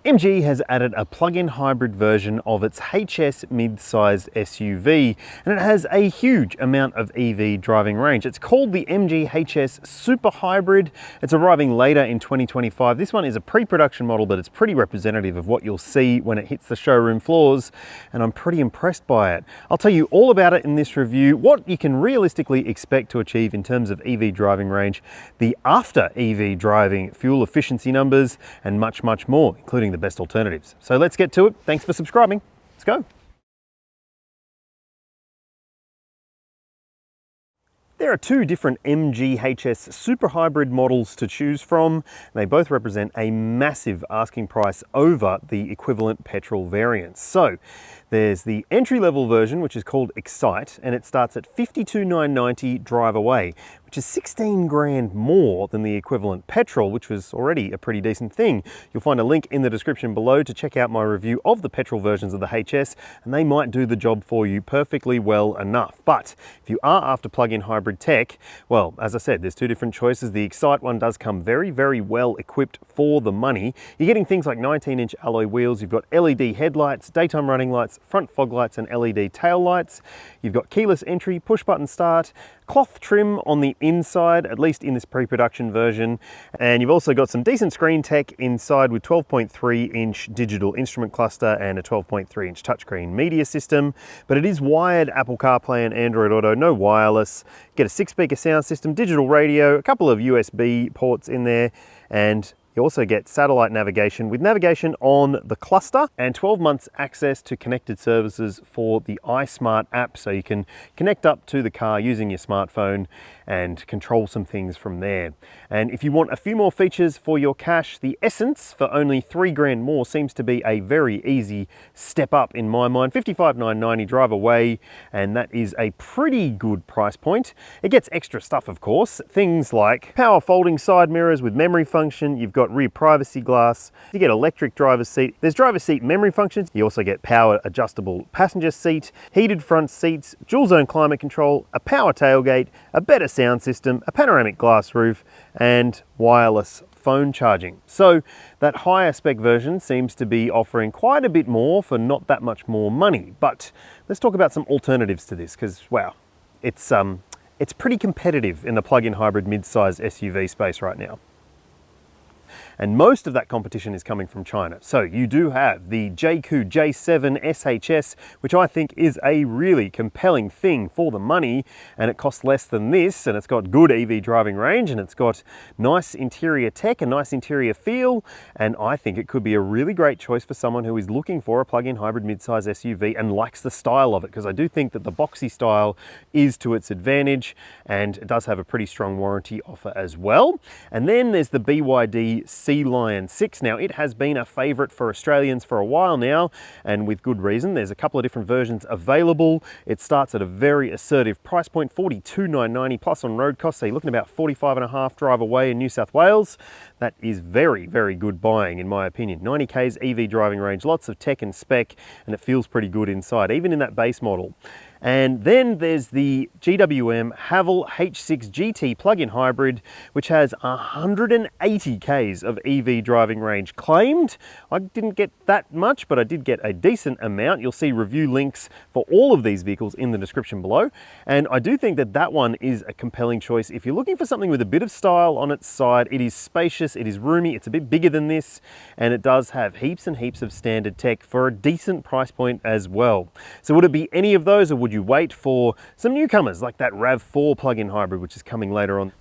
MG has added a plug-in hybrid version of its HS mid-size SUV, and it has a huge amount of EV driving range. It's called the MG HS Super Hybrid. It's arriving later in 2025. This one is a pre-production model, but it's pretty representative of what you'll see when it hits the showroom floors, and I'm pretty impressed by it. I'll tell you all about it in this review, what you can realistically expect to achieve in terms of EV driving range, the after EV driving fuel efficiency numbers, and much, much more, including the best alternatives. So let's get to it. Thanks for subscribing. Let's go. There are two different MG HS Super Hybrid models to choose from. They both represent a massive asking price over the equivalent petrol variants. So there's the entry-level version, which is called Excite, and it starts at $52,990 drive away, which is 16 grand more than the equivalent petrol, which was already a pretty decent thing. You'll find a link in the description below to check out my review of the petrol versions of the HS, and they might do the job for you perfectly well enough. But if you are after plug-in hybrid tech, well, as I said, there's two different choices. The Excite one does come very, very well equipped for the money. You're getting things like 19-inch alloy wheels, you've got LED headlights, daytime running lights, front fog lights and LED tail lights. You've got keyless entry, push button start, cloth trim on the inside, at least in this pre-production version. And you've also got some decent screen tech inside with 12.3-inch digital instrument cluster and a 12.3-inch touchscreen media system. But it is wired Apple CarPlay and Android Auto, no wireless. You get a 6-speaker sound system, digital radio, a couple of USB ports in there, and you also get satellite navigation with navigation on the cluster and 12 months access to connected services for the iSmart app, so you can connect up to the car using your smartphone and control some things from there. And if you want a few more features for your cash, the Essence for only 3 grand more seems to be a very easy step up in my mind. $55,990 drive away, and that is a pretty good price point. It gets extra stuff, of course, things like power folding side mirrors with memory function. You've got rear privacy glass, you get electric driver's seat, there's driver's seat memory functions, you also get power adjustable passenger seat, heated front seats, dual zone climate control, a power tailgate, a better sound system, a panoramic glass roof, and wireless phone charging. So that higher spec version seems to be offering quite a bit more for not that much more money. But let's talk about some alternatives to this, because wow, it's pretty competitive in the plug-in hybrid mid-size SUV space right now. And most of that competition is coming from China. So you do have the JQ J7 SHS, which I think is a really compelling thing for the money, and it costs less than this, and it's got good EV driving range, and it's got nice interior tech, a nice interior feel, and I think it could be a really great choice for someone who is looking for a plug-in hybrid mid-size SUV and likes the style of it, because I do think that the boxy style is to its advantage, and it does have a pretty strong warranty offer as well. And then there's the BYD Sea Lion 6. Now, it has been a favorite for Australians for a while now, and with good reason. There's a couple of different versions available. It starts at a very assertive price point, $42,990 plus on road costs, so you're looking about 45.5 drive away in New South Wales. That is very, very good buying in my opinion. 90k's EV driving range, lots of tech and spec, and it feels pretty good inside, even in that base model. And then there's the GWM Haval H6 GT plug-in hybrid, which has 180k's of EV driving range claimed. I didn't get that much, but I did get a decent amount. You'll see review links for all of these vehicles in the description below. And I do think that that one is a compelling choice. If you're looking for something with a bit of style on its side, it is spacious, it is roomy, it's a bit bigger than this, and it does have heaps and heaps of standard tech for a decent price point as well. So would it be any of those, or would you wait for some newcomers like that RAV4 plug-in hybrid, which is coming later on?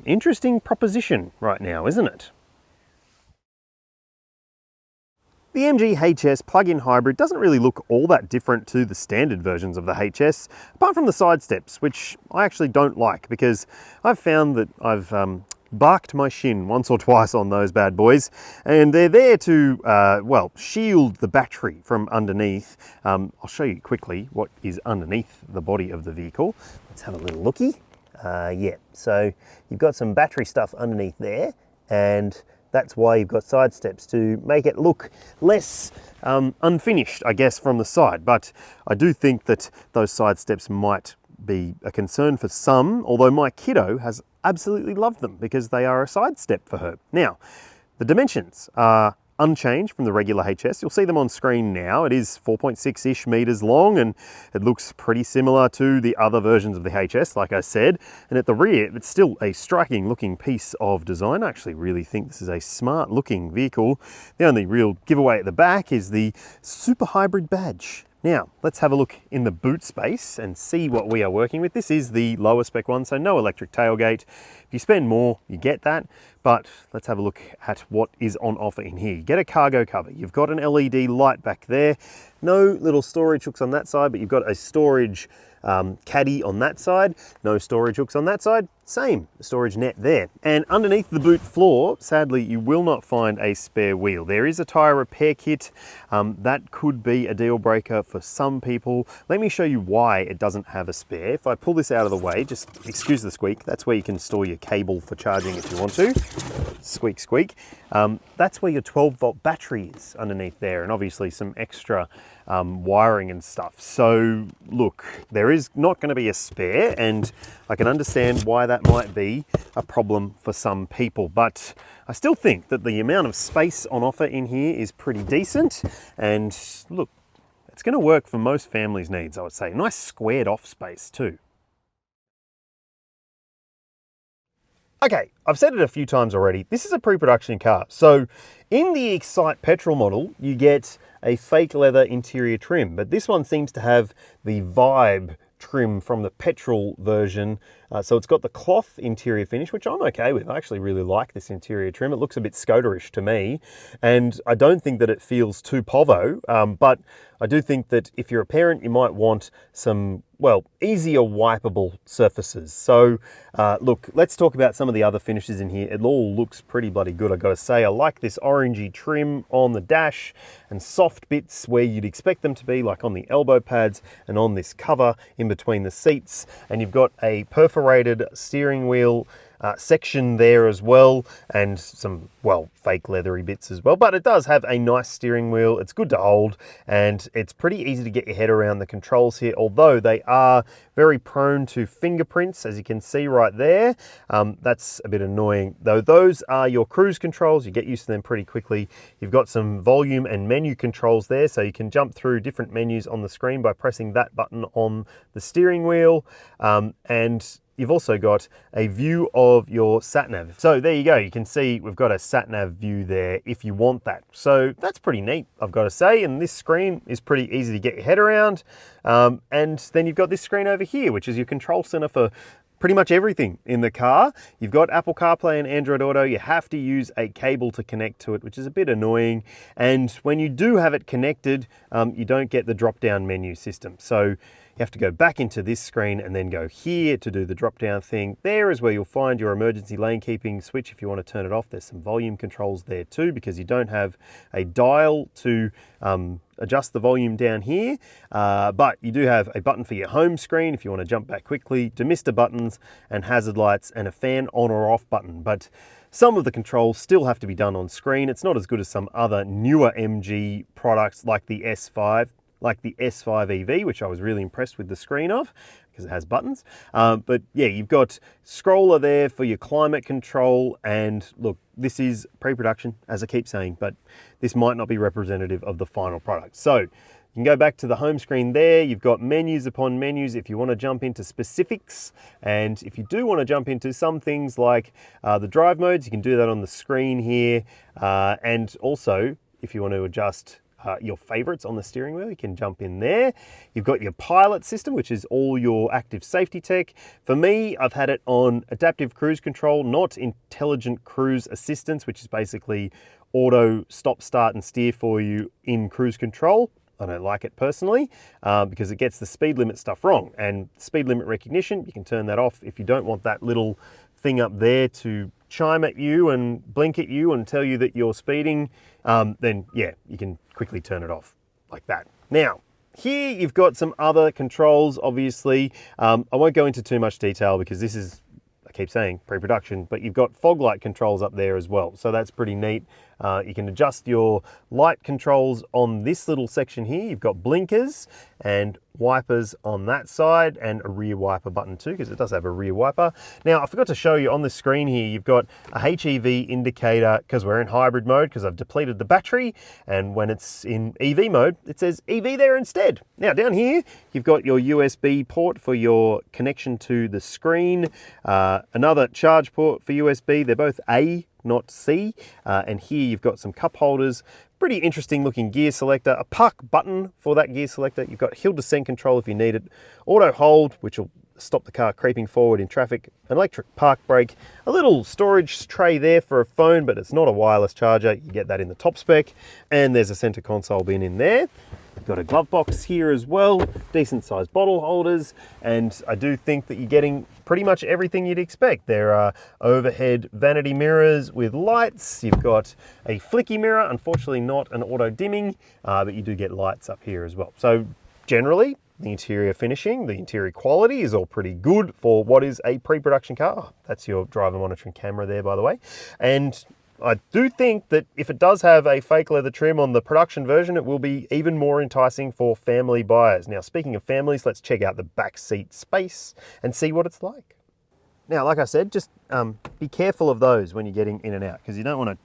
Interesting proposition right now, isn't it? The MG HS plug-in hybrid doesn't really look all that different to the standard versions of the HS, apart from the side steps, which I actually don't like, because I've found that I've barked my shin once or twice on those bad boys, and they're there to, well, shield the battery from underneath. I'll show you quickly what is underneath the body of the vehicle. Let's have a little looky. Yeah, so you've got some battery stuff underneath there, and that's why you've got side steps, to make it look less unfinished, I guess, from the side. But I do think that those side steps might be a concern for some, although my kiddo has absolutely loved them because they are a side step for her. Now, the dimensions are unchanged from the regular HS. You'll see them on screen now. It is 4.6-ish meters long, and it looks pretty similar to the other versions of the HS, like I said. And at the rear, it's still a striking looking piece of design. I actually really think this is a smart looking vehicle. The only real giveaway at the back is the Super Hybrid badge. Now, let's have a look in the boot space and see what we are working with. This is the lower spec one, so no electric tailgate. If you spend more, you get that, but let's have a look at what is on offer in here. You get a cargo cover. You've got an LED light back there. No little storage hooks on that side, but you've got a storage caddy on that side. No storage hooks on that side. Same storage net there. And underneath the boot floor, sadly, you will not find a spare wheel. There is a tire repair kit. That could be a deal breaker for some people. Let me show you why it doesn't have a spare. If I pull this out of the way, just excuse the squeak. That's where you can store your cable for charging if you want to. Squeak, squeak. That's where your 12-volt battery is underneath there, and obviously some extra wiring and stuff. So look, there is not going to be a spare, and I can understand why that might be a problem for some people, but I still think that the amount of space on offer in here is pretty decent, and look, it's going to work for most families' needs, I would say. Nice squared off space too. Okay, I've said it a few times already. This is a pre-production car. So in the Excite petrol model, you get a fake leather interior trim, but this one seems to have the Vibe trim from the petrol version. So it's got the cloth interior finish, which I'm okay with. I actually really like this interior trim. It looks a bit Skoda-ish to me, and I don't think that it feels too povo, but I do think that if you're a parent, you might want some, well, easier wipeable surfaces. So look, let's talk about some of the other finishes in here. It all looks pretty bloody good, I gotta say. I like this orangey trim on the dash and soft bits where you'd expect them to be, like on the elbow pads and on this cover in between the seats. And you've got a perforated steering wheel section there as well, and some, well, fake leathery bits as well, but it does have a nice steering wheel. It's good to hold, and it's pretty easy to get your head around the controls here, although they are very prone to fingerprints, as you can see right there. That's a bit annoying, though. Those are your cruise controls. You get used to them pretty quickly. You've got some volume and menu controls there, so you can jump through different menus on the screen by pressing that button on the steering wheel, and you've also got a view of your sat-nav. So there you go. You can see we've got a sat-nav view there if you want that. So that's pretty neat, I've got to say. And this screen is pretty easy to get your head around. And then you've got this screen over here, which is your control center for pretty much everything in the car. You've got Apple CarPlay and Android Auto. You have to use a cable to connect to it, which is a bit annoying. And when you do have it connected, you don't get the drop-down menu system. So you have to go back into this screen and then go here to do the drop-down thing. There is where you'll find your emergency lane keeping switch if you want to turn it off. There's some volume controls there too, because you don't have a dial to adjust the volume down here, but you do have a button for your home screen if you want to jump back quickly, demister buttons and hazard lights, and a fan on or off button. But some of the controls still have to be done on screen. It's not as good as some other newer MG products like the S5, like the S5 EV, which I was really impressed with the screen of because it has buttons. But yeah, you've got scroller there for your climate control. And look, this is pre-production, as I keep saying, but this might not be representative of the final product. So you can go back to the home screen there. You've got menus upon menus if you want to jump into specifics. And if you do want to jump into some things like the drive modes, you can do that on the screen here. And also, if you want to adjust your favorites on the steering wheel, you can jump in there. You've got your pilot system, which is all your active safety tech. For me, I've had it on adaptive cruise control, not intelligent cruise assistance, which is basically auto stop, start and steer for you in cruise control. I don't like it personally because it gets the speed limit stuff wrong, and speed limit recognition, you can turn that off if you don't want that little thing up there to chime at you and blink at you and tell you that you're speeding. Then yeah, you can quickly turn it off like that. Now, here you've got some other controls, obviously. I won't go into too much detail because this is, I keep saying, pre-production, but you've got fog light controls up there as well. So that's pretty neat. You can adjust your light controls on this little section here. You've got blinkers and wipers on that side, and a rear wiper button too, because it does have a rear wiper. Now, I forgot to show you on the screen here, you've got a HEV indicator because we're in hybrid mode, because I've depleted the battery, and when it's in EV mode, it says EV there instead. Now, down here, you've got your USB port for your connection to the screen, another charge port for USB. They're both A, not C, and here you've got some cup holders. Pretty interesting looking gear selector, a park button for that gear selector. You've got hill descent control if you need it, auto hold, which will stop the car creeping forward in traffic, an electric park brake, a little storage tray there for a phone, but it's not a wireless charger. You get that in the top spec, and there's a center console bin in there. You've got a glove box here as well, decent sized bottle holders, and I do think that you're getting pretty much everything you'd expect. There are overhead vanity mirrors with lights. You've got a flicky mirror, unfortunately not an auto dimming, but you do get lights up here as well. So generally, the interior finishing, the interior quality is all pretty good for what is a pre-production car. Oh, that's your driver monitoring camera there, by the way. And I do think that if it does have a fake leather trim on the production version, it will be even more enticing for family buyers. Now, speaking of families, let's check out the back seat space and see what it's like. Now, like I said, just be careful of those when you're getting in and out, because you don't want to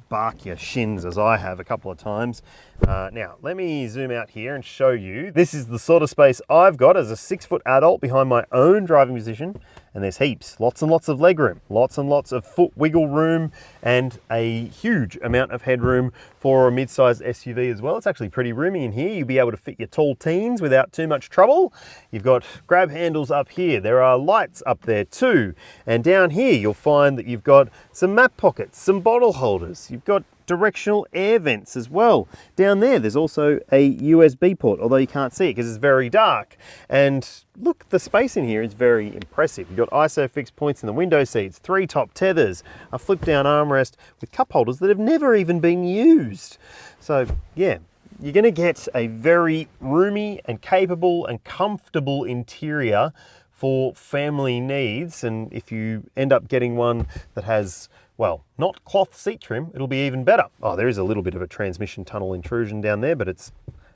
bark your shins as I have a couple of times. Now, let me zoom out here and show you. This is the sort of space I've got as a 6-foot adult behind my own driving position, and there's heaps, lots and lots of legroom, lots and lots of foot wiggle room, and a huge amount of headroom for a mid-sized SUV as well. It's actually pretty roomy in here. You'll be able to fit your tall teens without too much trouble. You've got grab handles up here. There are lights up there too. And down here, you'll find that you've got some map pockets, some bottle holders. You've got directional air vents as well. Down there, there's also a USB port, although you can't see it because it's very dark. And look, the space in here is very impressive. You've got ISOFIX points in the window seats, 3 top tethers, a flip down armrest with cup holders that have never even been used. So yeah, you're gonna get a very roomy and capable and comfortable interior for family needs. And if you end up getting one that has, well, not cloth seat trim, it'll be even better. Oh, there is a little bit of a transmission tunnel intrusion down there, but it's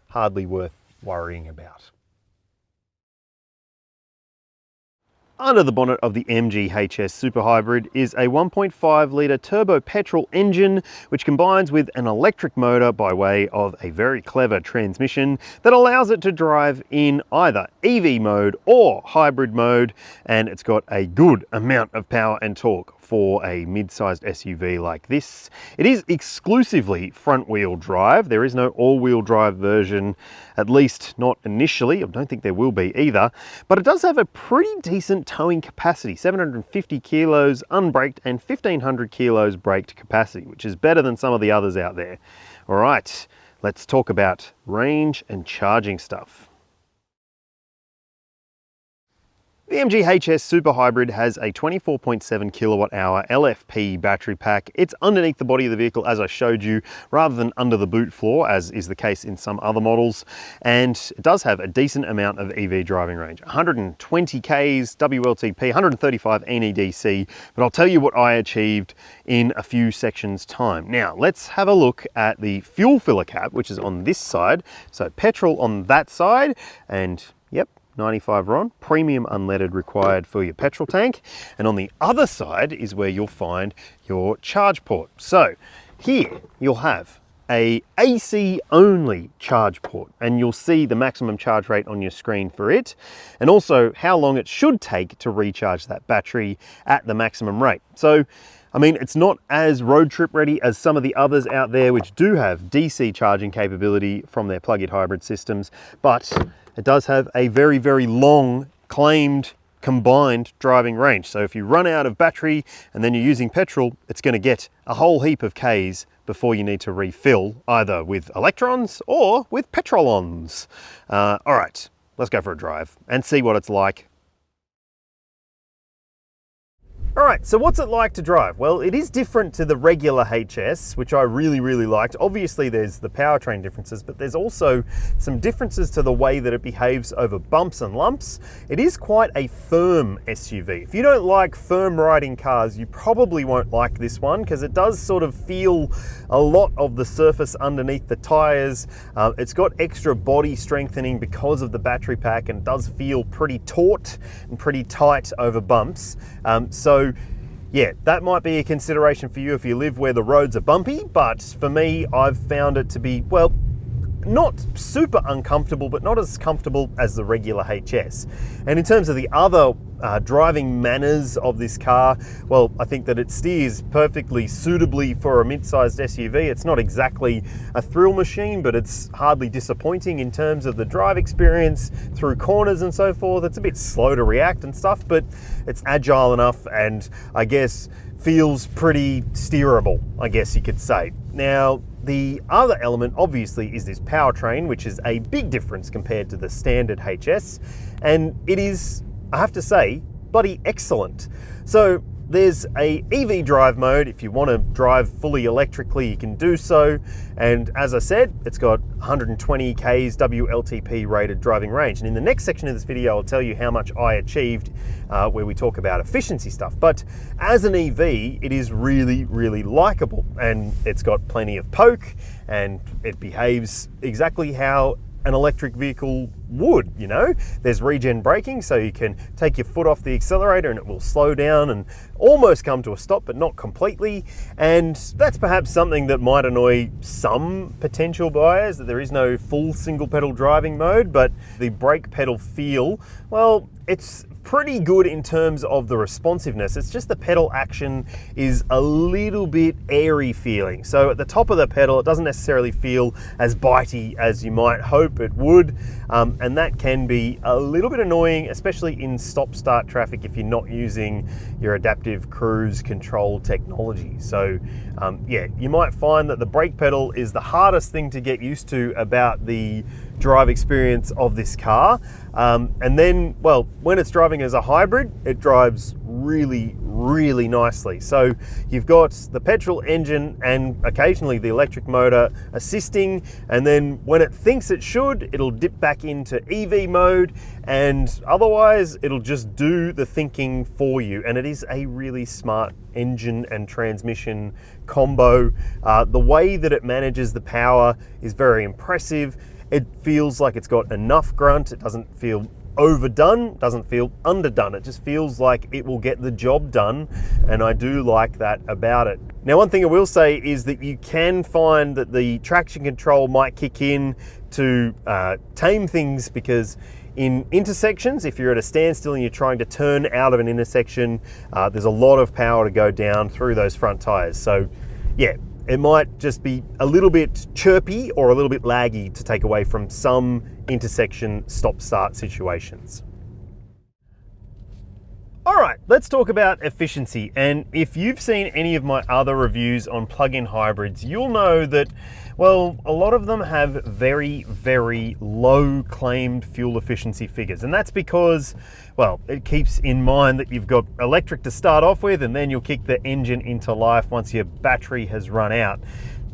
hardly worth worrying about. Under the bonnet of the MG HS Super Hybrid is a 1.5 litre turbo petrol engine, which combines with an electric motor by way of a very clever transmission that allows it to drive in either EV mode or hybrid mode, and it's got a good amount of power and torque for a mid-sized SUV like this. It is exclusively front-wheel drive. There is no all-wheel drive version, at least not initially. I don't think there will be either, but it does have a pretty decent towing capacity, 750 kilos unbraked and 1500 kilos braked capacity, which is better than some of the others out there. All right, let's talk about range and charging stuff. The MG HS Super Hybrid has a 24.7 kilowatt hour LFP battery pack. It's underneath the body of the vehicle, as I showed you, rather than under the boot floor, as is the case in some other models. And it does have a decent amount of EV driving range, 120 Ks WLTP, 135 NEDC, but I'll tell you what I achieved in a few sections time. Now, let's have a look at the fuel filler cap, which is on this side. So petrol on that side, and yep, 95 RON, premium unleaded required for your petrol tank. And on the other side is where you'll find your charge port. So here you'll have a AC only charge port, and you'll see the maximum charge rate on your screen for it, and also how long it should take to recharge that battery at the maximum rate. So I mean, it's not as road trip ready as some of the others out there, which do have DC charging capability from their plug-in hybrid systems, but it does have a very, very long claimed combined driving range. So if you run out of battery and then you're using petrol, it's going to get a whole heap of Ks before you need to refill, either with electrons or with petrolons. All right, let's go for a drive and see what it's like. All right, so what's it like to drive? Well, it is different to the regular HS, which I really, really liked. Obviously, there's the powertrain differences, but there's also some differences to the way that it behaves over bumps and lumps. It is quite a firm SUV. If you don't like firm riding cars, you probably won't like this one because it does sort of feel a lot of the surface underneath the tires. It's got extra body strengthening because of the battery pack and does feel pretty taut and pretty tight over bumps. So yeah, that might be a consideration for you if you live where the roads are bumpy, but for me, I've found it to be, well, not super uncomfortable, but not as comfortable as the regular HS. And in terms of the other driving manners of this car, well, I think that it steers perfectly suitably for a mid-sized SUV. It's not exactly a thrill machine, but it's hardly disappointing in terms of the drive experience through corners and so forth. It's a bit slow to react and stuff, but it's agile enough and I guess feels pretty steerable, I guess you could say. Now, the other element obviously is this powertrain, which is a big difference compared to the standard HS, and it is, I have to say, bloody excellent. So there's a EV drive mode. If you want to drive fully electrically, you can do so. And as I said, it's got 120 Ks WLTP rated driving range. And in the next section of this video, I'll tell you how much I achieved where we talk about efficiency stuff. But as an EV, it is really, really likable. And it's got plenty of poke and it behaves exactly how an electric vehicle would, you know. There's regen braking, so you can take your foot off the accelerator and it will slow down and almost come to a stop, but not completely. And that's perhaps something that might annoy some potential buyers, that there is no full single pedal driving mode, but the brake pedal feel, well, it's pretty good in terms of the responsiveness. It's just the pedal action is a little bit airy feeling. So at the top of the pedal, it doesn't necessarily feel as bitey as you might hope it would. And that can be a little bit annoying, especially in stop-start traffic if you're not using your adaptive cruise control technology. So yeah, you might find that the brake pedal is the hardest thing to get used to about the drive experience of this car. And then, well, when it's driving as a hybrid, it drives really, really nicely. So you've got the petrol engine and occasionally the electric motor assisting, and then when it thinks it should, it'll dip back into EV mode, and otherwise it'll just do the thinking for you. And it is a really smart engine and transmission combo. The way that it manages the power is very impressive. It feels like it's got enough grunt. It doesn't feel overdone, doesn't feel underdone. It just feels like it will get the job done, and I do like that about it. Now, one thing I will say is that you can find that the traction control might kick in to tame things, because in intersections, if you're at a standstill and you're trying to turn out of an intersection, there's a lot of power to go down through those front tires. So yeah, it might just be a little bit chirpy or a little bit laggy to take away from some intersection stop-start situations. All right, let's talk about efficiency. And if you've seen any of my other reviews on plug-in hybrids, you'll know that, well, a lot of them have very, very low claimed fuel efficiency figures. And that's because, well, it keeps in mind that you've got electric to start off with, and then you'll kick the engine into life once your battery has run out.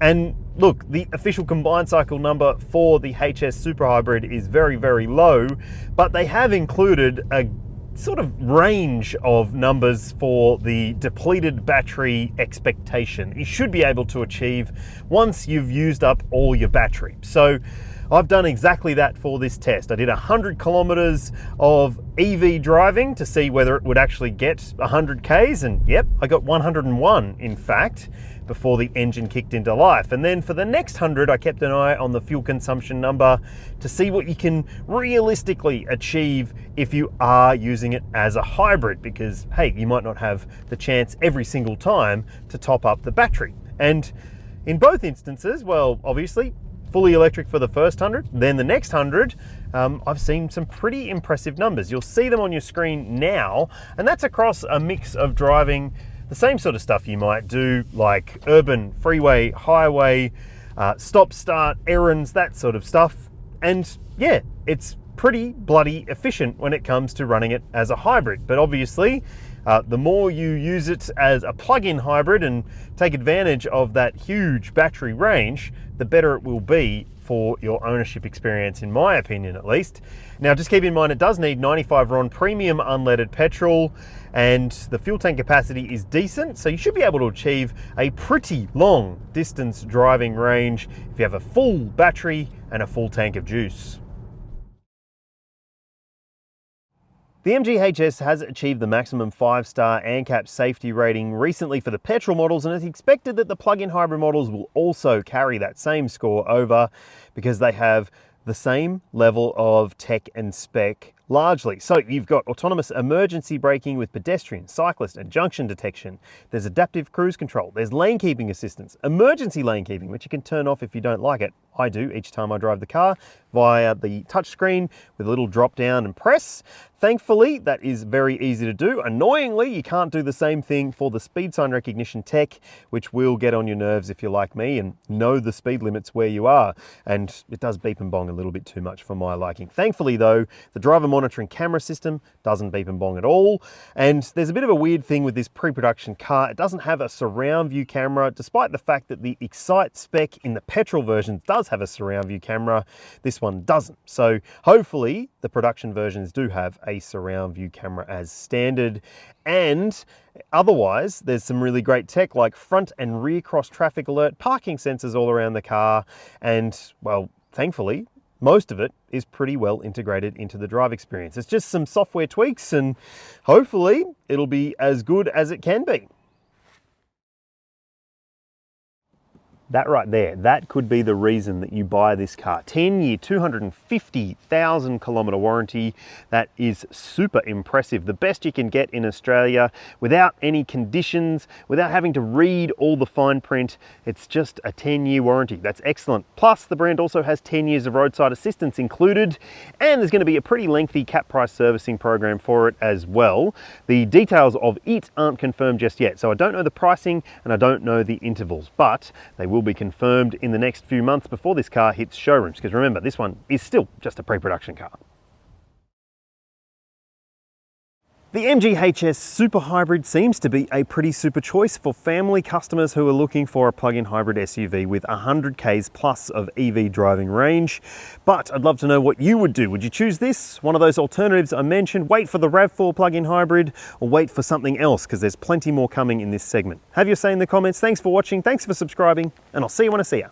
And look, the official combined cycle number for the HS Super Hybrid is very, very low, but they have included a sort of range of numbers for the depleted battery expectation you should be able to achieve once you've used up all your battery. So I've done exactly that for this test. I did 100 kilometers of EV driving to see whether it would actually get 100 Ks, and yep, I got 101 in fact, before the engine kicked into life. And then for the next 100, I kept an eye on the fuel consumption number to see what you can realistically achieve if you are using it as a hybrid, because hey, you might not have the chance every single time to top up the battery. And in both instances, well, obviously, fully electric for the first 100, then the next 100, I've seen some pretty impressive numbers. You'll see them on your screen now, and that's across a mix of driving the same sort of stuff you might do, like urban, freeway, highway, stop, start, errands, that sort of stuff. And yeah, it's pretty bloody efficient when it comes to running it as a hybrid. But obviously, The more you use it as a plug-in hybrid and take advantage of that huge battery range, the better it will be for your ownership experience, in my opinion at least. Now just keep in mind it does need 95 RON premium unleaded petrol, and the fuel tank capacity is decent, so you should be able to achieve a pretty long distance driving range if you have a full battery and a full tank of juice. The MG HS has achieved the maximum 5-star ANCAP safety rating recently for the petrol models, and it's expected that the plug-in hybrid models will also carry that same score over because they have the same level of tech and spec largely. So you've got autonomous emergency braking with pedestrian, cyclist and junction detection. There's adaptive cruise control. There's lane keeping assistance, emergency lane keeping, which you can turn off if you don't like it. I do each time I drive the car via the touchscreen with a little drop down and press. Thankfully, that is very easy to do. Annoyingly, you can't do the same thing for the speed sign recognition tech, which will get on your nerves if you're like me and know the speed limits where you are. And it does beep and bong a little bit too much for my liking. Thankfully though, the driver monitoring camera system doesn't beep and bong at all. And there's a bit of a weird thing with this pre-production car. It doesn't have a surround view camera, despite the fact that the Excite spec in the petrol version does have a surround view camera. This one doesn't. So hopefully the production versions do have a surround view camera as standard. And otherwise, there's some really great tech like front and rear cross traffic alert, parking sensors all around the car. And well, thankfully, most of it is pretty well integrated into the drive experience. It's just some software tweaks and hopefully it'll be as good as it can be. That right there, that could be the reason that you buy this car. 10-year, 250,000 kilometre warranty. That is super impressive. The best you can get in Australia without any conditions, without having to read all the fine print. It's just a 10-year warranty. That's excellent. Plus, the brand also has 10 years of roadside assistance included, and there's going to be a pretty lengthy cap price servicing program for it as well. The details of it aren't confirmed just yet, so I don't know the pricing and I don't know the intervals, but they will be confirmed in the next few months before this car hits showrooms, because remember, this one is still just a pre-production car. The MG HS Super Hybrid seems to be a pretty super choice for family customers who are looking for a plug-in hybrid SUV with 100 k's plus of EV driving range. But I'd love to know what you would do. Would you choose this, one of those alternatives I mentioned, wait for the RAV4 plug-in hybrid, or wait for something else, because there's plenty more coming in this segment? Have your say in the comments. Thanks for watching, thanks for subscribing, and I'll see you when I see you.